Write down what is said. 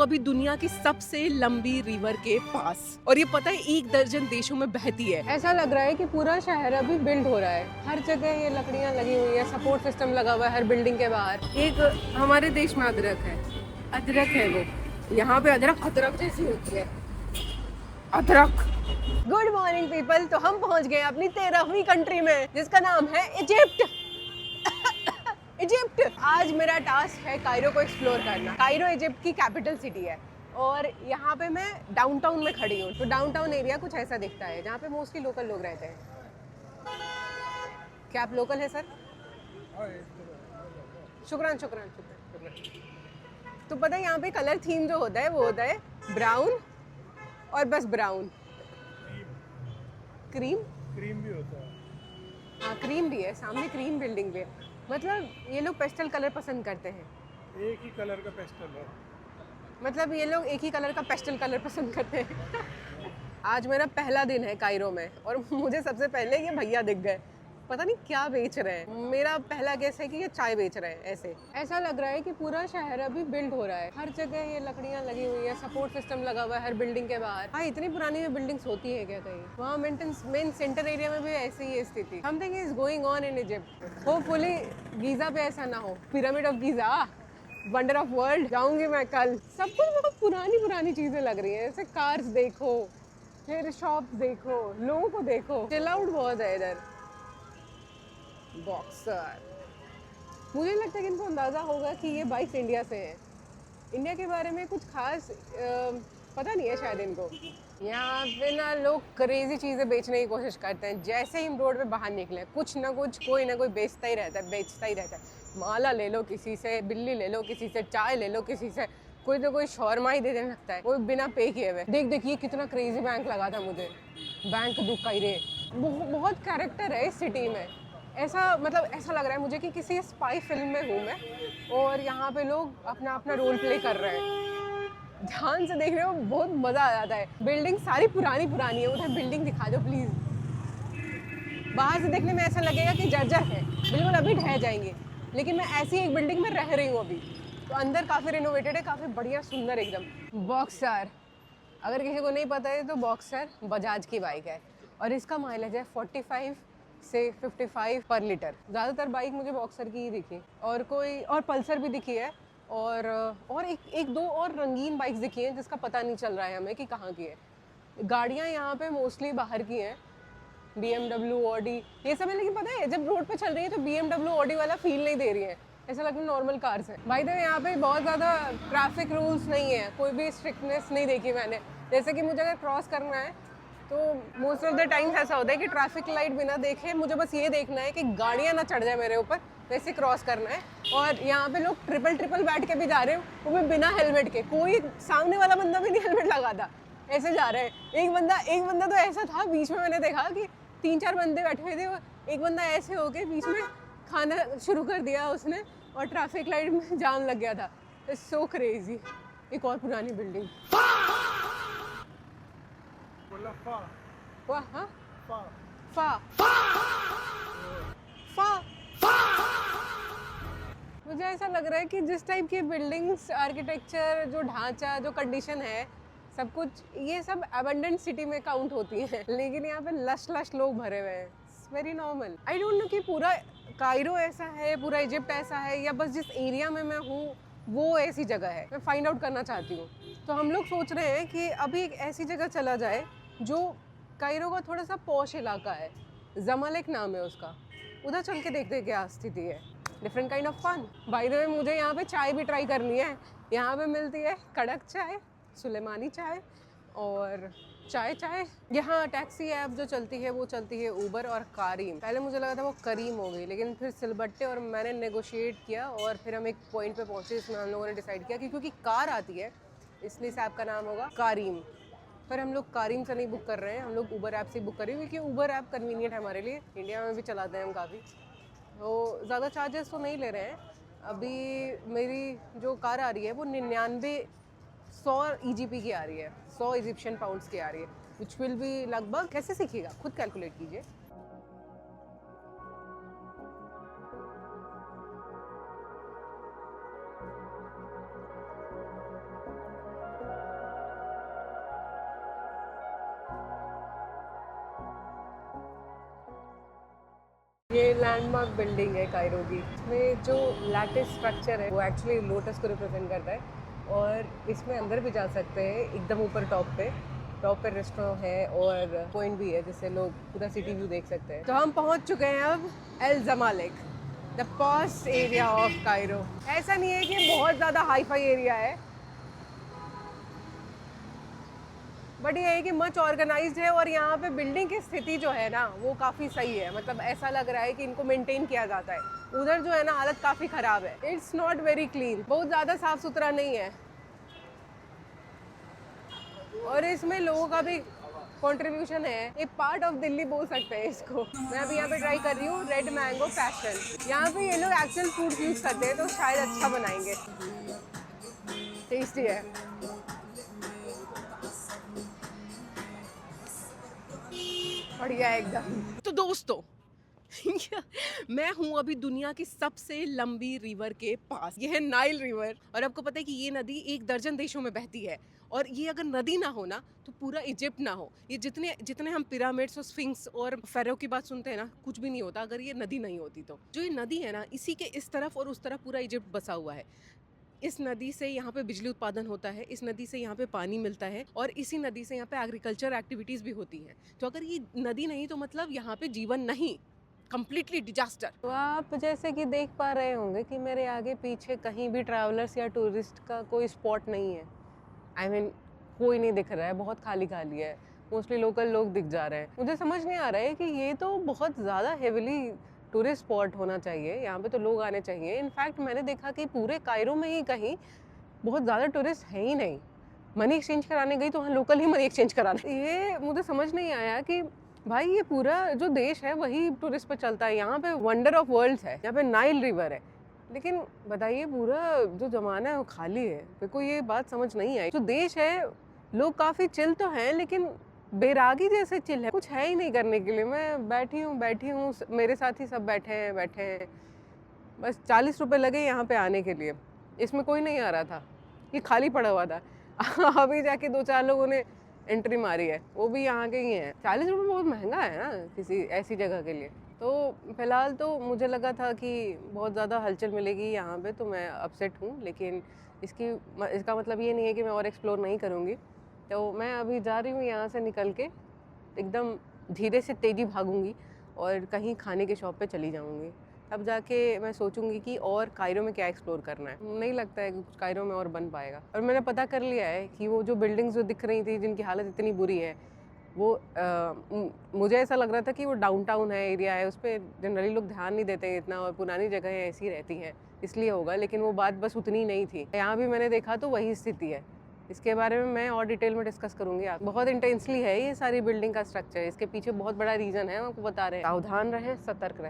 अभी दुनिया की सबसे लंबी रिवर के पास, और ये पता है 1 दर्जन देशों में बहती है। ऐसा लग रहा है कि पूरा शहर अभी बिल्ड हो रहा है। हर जगह ये लकड़ियां लगी हुई है, सपोर्ट सिस्टम लगा हुआ है हर बिल्डिंग के बाहर। एक हमारे देश में अदरक है वो, यहाँ पे अदरक जैसी होती है, अदरक। Good morning people. तो हम पहुंच गए अपनी 13वीं कंट्री में, जिसका नाम है इजिप्ट। इजिप्ट। आज मेरा टास्क है कायरो को एक्सप्लोर करना। कायरो इजिप्ट की कैपिटल सिटी है और यहाँ पे मैं डाउनटाउन में खड़ी हूँ। तो डाउनटाउन एरिया कुछ ऐसा दिखता है, जहाँ पे मोस्टली लोकल लोग रहते हैं। क्या आप लोकल है सर? शुक्रान शुक्रान शुक्रान शुक्रान। तो पता है यहाँ पे कलर थीम जो होता है वो होता है ब्राउन, और बस ब्राउन। क्रीम भी होता है। हाँ, क्रीम भी है, सामने क्रीम बिल्डिंग भी है। मतलब ये लोग पेस्टल कलर पसंद करते हैं। एक ही कलर का पेस्टल है। मतलब ये लोग एक ही कलर का पेस्टल कलर पसंद करते हैं। आज मेरा पहला दिन है कायरो में और मुझे सबसे पहले ये भैया दिख गए। पता नहीं क्या बेच रहे हैं। मेरा पहला गेस है कि ये चाय बेच रहे हैं। ऐसा लग रहा है कि पूरा शहर अभी बिल्ड हो रहा है। हर जगह ये लकड़ियां लगी हुई है, सपोर्ट सिस्टम लगा हुआ है हर बिल्डिंग के बाहर। हाँ, इतनी पुरानी बिल्डिंग्स होती है क्या कहीं? वहाँ मेन सेंटर एरिया में भी ऐसी ही स्थिति। Something is going on in Egypt. Hopefully Giza पे ऐसा ना हो। Pyramid of Giza, wonder of world, जाऊंगी मैं कल। सब कुछ बहुत पुरानी चीजें लग रही हैं। जैसे कार्स देखो, फिर शॉप्स देखो, लोगों को देखो। चिल आउट बहुत है इधर। बॉक्सर। मुझे लगता है कि इनको अंदाज़ा होगा कि ये बाइक्स इंडिया से हैं। इंडिया के बारे में कुछ खास पता नहीं है शायद इनको। यहाँ पे ना लोग क्रेजी चीज़ें बेचने की कोशिश करते हैं। जैसे ही हम रोड पे बाहर निकले, कुछ ना कोई बेचता ही रहता है। माला ले लो किसी से, बिल्ली ले लो किसी से, चाय ले लो किसी से, कोई तो कोई शौरमा ही दे देने लगता है, कोई बिना पे किए हुए। देख ये कितना क्रेजी बैंक लगा था मुझे। बैंक दुकाइरे। बहुत कैरेक्टर है इस सिटी में। ऐसा लग रहा है मुझे कि किसी स्पाई फिल्म में हूँ मैं और यहाँ पे लोग अपना अपना रोल प्ले कर रहे हैं। ध्यान से देखने में बहुत मज़ा आ जाता है। बिल्डिंग सारी पुरानी है। उधर बिल्डिंग दिखा दो प्लीज़। बाहर से देखने में ऐसा लगेगा कि जर्जर है, बिल्कुल अभी ढह जाएंगे, लेकिन मैं ऐसी एक बिल्डिंग में रह रही हूँ अभी। तो अंदर काफ़ी रिनोवेटेड है, काफ़ी बढ़िया सुंदर एकदम। बॉक्सर, अगर किसी को नहीं पता है तो बॉक्सर बजाज की बाइक है और इसका माइलेज है 45 से 55 पर लीटर। ज़्यादातर बाइक मुझे बॉक्सर की ही दिखी और पल्सर भी दिखी है और एक दो और रंगीन बाइक्स दिखी हैं जिसका पता नहीं चल रहा है हमें कि कहाँ की है। गाड़ियाँ यहाँ पे मोस्टली बाहर की हैं, BMW, ऑडी, ये सब है। लेकिन पता है जब रोड पे चल रही है तो BMW, ऑडी वाला फील नहीं दे रही है, ऐसा लगता है नॉर्मल कार्स है। भाई तो यहाँ पे बहुत ज़्यादा ट्रैफिक रूल्स नहीं है, कोई भी स्ट्रिक्टनेस नहीं देखी मैंने। जैसे कि मुझे अगर क्रॉस करना है तो मोस्ट ऑफ द टाइम्स ऐसा होता है कि ट्रैफिक लाइट बिना देखे मुझे बस ये देखना है कि गाड़ियाँ ना चढ़ जाए मेरे ऊपर, वैसे क्रॉस करना है। और यहाँ पे लोग ट्रिपल बैठ के भी जा रहे हैं, वो भी बिना हेलमेट के। कोई सामने वाला बंदा भी नहीं हेलमेट लगा था, ऐसे जा रहे हैं। एक बंदा तो ऐसा था, बीच में मैंने देखा कि 3-4 बंदे बैठे हुए थे, एक बंदा ऐसे होके बीच में खाना शुरू कर दिया उसने और ट्रैफिक लाइट में जाम लग गया था। It's so crazy. एक और पुरानी बिल्डिंग। वाह, हाँ, मुझे ऐसा लग रहा है कि जिस टाइप की बिल्डिंग्स, आर्किटेक्चर, जो ढांचा, जो कंडीशन है, सब कुछ ये सब अबंडेंट सिटी में काउंट होती है, लेकिन यहाँ पे लश लोग भरे हुए हैं। It's very normal. I don't know कि पूरा कायरो ऐसा है, पूरा इजिप्ट ऐसा है, या बस जिस एरिया में मैं हूँ वो ऐसी जगह है। मैं फाइंड आउट करना चाहती हूँ। तो हम लोग सोच रहे हैं कि अभी एक ऐसी जगह चला जाए जो कायरो का थोड़ा सा पॉश इलाका है, जमालेक नाम है उसका। उधर चल के देखते हैं क्या स्थिति है। Different kind of fun. By the way मुझे यहाँ पे चाय भी ट्राई करनी है। यहाँ पे मिलती है कड़क चाय, सुलेमानी चाय और चाय। यहाँ टैक्सी ऐप जो चलती है वो चलती है उबर और कारीम। पहले मुझे लगा था वो करीम हो गई, लेकिन फिर सिलबट्टे और मैंने नेगोशिएट किया और फिर हम एक पॉइंट पे पहुँचे जिसमें हम लोगों ने डिसाइड किया कि क्योंकि कार आती है इसलिए इस ऐप का नाम होगा कारीम। पर हम लोग कारीम से नहीं बुक कर रहे हैं, हम लोग उबर ऐप से बुक कर रहे हैं, क्योंकि उबर ऐप कन्वीनियंट है हमारे लिए। इंडिया में भी चलाते हैं हम काफ़ी, तो ज़्यादा चार्जेस तो नहीं ले रहे हैं। अभी मेरी जो कार आ रही है वो 100 EGP की आ रही है, 100 इजिप्शियन पाउंड्स की आ रही है, विच विल बी लगभग, कैसे सीखिएगा खुद कैलकुलेट कीजिए। ये लैंडमार्क बिल्डिंग है कायरो की। इसमें जो लैटिस स्ट्रक्चर है वो एक्चुअली लोटस को रिप्रेजेंट करता है और इसमें अंदर भी जा सकते हैं एकदम ऊपर टॉप पे रेस्टोरेंट है और पॉइंट भी है जिससे लोग पूरा सिटी व्यू देख सकते हैं। तो हम पहुंच चुके हैं अब El Zamalek, the posh area of Cairo. ऐसा नहीं है कि बहुत ज़्यादा हाई फाई एरिया है, बट ये है कि मच ऑर्गेनाइज्ड है और यहाँ पे बिल्डिंग की स्थिति जो है ना वो काफ़ी सही है। मतलब ऐसा लग रहा है कि इनको मेंटेन किया जाता है। उधर जो है ना हालत काफ़ी ख़राब है, इट्स नॉट वेरी क्लीन, बहुत ज़्यादा साफ़ सुथरा नहीं है और इसमें लोगों का भी कंट्रीब्यूशन है। एक पार्ट ऑफ दिल्ली बोल सकते हैं इसको। मैं अभी यहाँ पे ट्राई कर रही हूँ रेड मैंगो पैशन। यहाँ पे ये लोग एक्चुअल फ्रूट यूज़ करते हैं तो शायद अच्छा बनाएंगे, टेस्टी है। बढ़िया एकदम। तो दोस्तों मैं हूँ अभी दुनिया की सबसे लंबी रिवर के पास। ये है नाइल रिवर और आपको पता है कि ये नदी 1 दर्जन देशों में बहती है और ये अगर नदी ना हो ना तो पूरा इजिप्ट ना हो। ये जितने जितने हम पिरामिड्स और स्फिंक्स और फेरो की बात सुनते हैं ना, कुछ भी नहीं होता अगर ये नदी नहीं होती। तो जो ये नदी है ना, इसी के इस तरफ और उस तरफ पूरा इजिप्ट बसा हुआ है। इस नदी से यहाँ पे बिजली उत्पादन होता है, इस नदी से यहाँ पे पानी मिलता है और इसी नदी से यहाँ पे एग्रीकल्चर एक्टिविटीज़ भी होती हैं। तो अगर ये नदी नहीं तो मतलब यहाँ पे जीवन नहीं, कंप्लीटली डिजास्टर। तो आप जैसे कि देख पा रहे होंगे कि मेरे आगे पीछे कहीं भी ट्रैवलर्स या टूरिस्ट का कोई स्पॉट नहीं है। आई मीन कोई नहीं दिख रहा है, बहुत खाली खाली है। मोस्टली लोकल लोग दिख जा रहे हैं। मुझे समझ नहीं आ रहा है कि ये तो बहुत ज़्यादा हेविली टूरिस्ट स्पॉट होना चाहिए, यहाँ पे तो लोग आने चाहिए। इनफैक्ट मैंने देखा कि पूरे कायरो में ही कहीं बहुत ज़्यादा टूरिस्ट है ही नहीं। मनी एक्सचेंज कराने गई तो वहाँ लोकल ही मनी एक्सचेंज कराना। ये मुझे समझ नहीं आया कि भाई ये पूरा जो देश है वही टूरिस्ट पे चलता है। यहाँ पे वंडर ऑफ वर्ल्ड्स है, यहाँ पे नाइल रिवर है, लेकिन बताइए पूरा जो जमाना है वो खाली है। मेरे को ये बात समझ नहीं आई। जो देश है लोग काफ़ी चिल तो हैं लेकिन बेरागी जैसे चिल है, कुछ है ही नहीं करने के लिए। मैं बैठी हूँ, मेरे साथ ही सब बैठे हैं। बस 40 रुपये लगे यहाँ पे आने के लिए। इसमें कोई नहीं आ रहा था, ये खाली पड़ा हुआ था। अभी जाके 2-4 लोगों ने एंट्री मारी है, वो भी यहाँ के ही हैं। 40 रुपये बहुत महंगा है ना किसी ऐसी जगह के लिए। तो फ़िलहाल तो मुझे लगा था कि बहुत ज़्यादा हलचल मिलेगी यहाँ पे, तो मैं अपसेट हूँ। लेकिन इसका मतलब ये नहीं है कि मैं और एक्सप्लोर नहीं करूँगी। तो मैं अभी जा रही हूँ यहाँ से निकल के, एकदम धीरे से तेज़ी भागूंगी और कहीं खाने के शॉप पे चली जाऊँगी। तब जाके मैं सोचूंगी कि और कायरो में क्या एक्सप्लोर करना है। नहीं लगता है कि कुछ कायरो में और बन पाएगा। और मैंने पता कर लिया है कि वो जो बिल्डिंग्स जो दिख रही थी जिनकी हालत इतनी बुरी है, वो मुझे ऐसा लग रहा था कि वो डाउनटाउन है, एरिया है, उस पर जनरली लोग ध्यान नहीं देते इतना और पुरानी जगहें ऐसी रहती हैं इसलिए होगा। लेकिन वो बात बस उतनी नहीं थी। यहाँ भी मैंने देखा तो वही स्थिति है। इसके बारे में मैं और डिटेल में डिस्कस करूंगी। आप बहुत इंटेंसली है ये सारी बिल्डिंग का स्ट्रक्चर, इसके पीछे बहुत बड़ा रीज़न है, आपको बता रहे हैं। सावधान रहें, सतर्क रहें।